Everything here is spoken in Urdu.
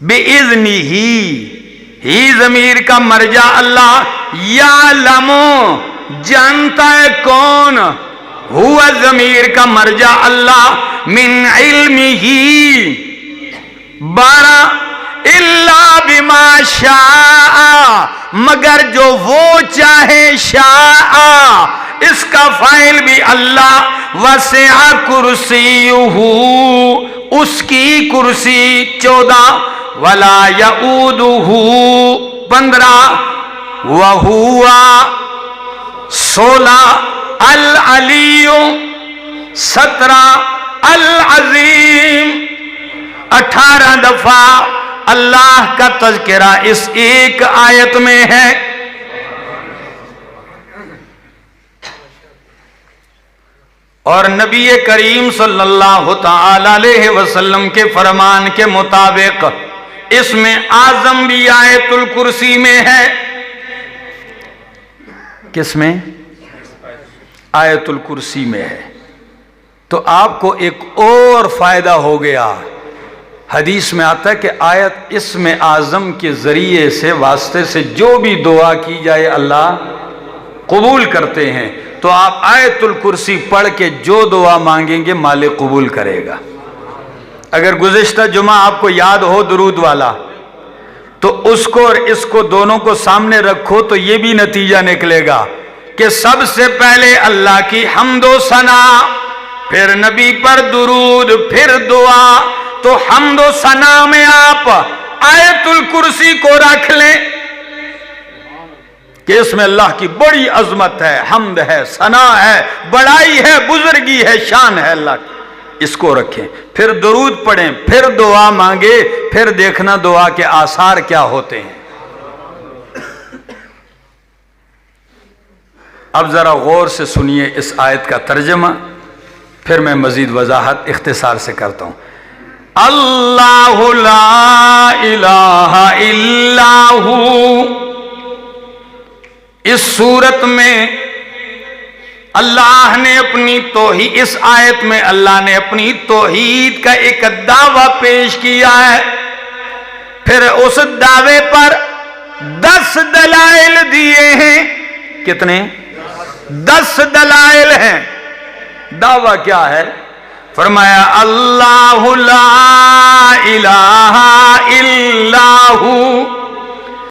بِإِذْنِهِ، ہی ضمیر کا مرجع اللہ، یعلم جانتا ہے کون، ہوا ضمیر کا مرجع اللہ، من علمہ 12 الا بما شاء، مگر جو وہ چاہے، شاء اس کا فاعل بھی اللہ، وسع کرسیہ اس کی کرسی 14 ولا یعودہ 15 وہو 16 العلی 17 العظیم 18 دفعہ اللہ کا تذکرہ اس ایک آیت میں ہے۔ اور نبی کریم صلی اللہ تعالی علیہ وسلم کے فرمان کے مطابق اس میں اعظم بھی آیت الکرسی میں ہے۔ کس میں؟ آیت الکرسی میں ہے۔ تو آپ کو ایک اور فائدہ ہو گیا، حدیث میں آتا ہے کہ آیت اسم اعظم کے ذریعے سے واسطے سے جو بھی دعا کی جائے اللہ قبول کرتے ہیں، تو آپ آیت الکرسی پڑھ کے جو دعا مانگیں گے مالک قبول کرے گا۔ اگر گزشتہ جمعہ آپ کو یاد ہو درود والا، تو اس کو اور اس کو دونوں کو سامنے رکھو تو یہ بھی نتیجہ نکلے گا کہ سب سے پہلے اللہ کی حمد و ثنا، پھر نبی پر درود، پھر دعا۔ تو حمد و ثنا میں آپ آیت الکرسی کو رکھ لیں کہ اس میں اللہ کی بڑی عظمت ہے، حمد ہے، ثنا ہے، بڑائی ہے، بزرگی ہے، شان ہے اللہ کی، اس کو رکھیں، پھر درود پڑھیں، پھر دعا مانگے، پھر دیکھنا دعا کے آثار کیا ہوتے ہیں۔ اب ذرا غور سے سنیے اس آیت کا ترجمہ، پھر میں مزید وضاحت اختصار سے کرتا ہوں۔ اللہ لا الہ الا ہو، اس صورت میں اللہ نے اپنی توحید، اس آیت میں اللہ نے اپنی توحید کا ایک دعویٰ پیش کیا ہے، پھر اس دعوے پر 10 دلائل دیے ہیں۔ کتنے؟ 10 دلائل ہیں۔ دعویٰ کیا ہے؟ فرمایا اللہ لا الہ الا ہو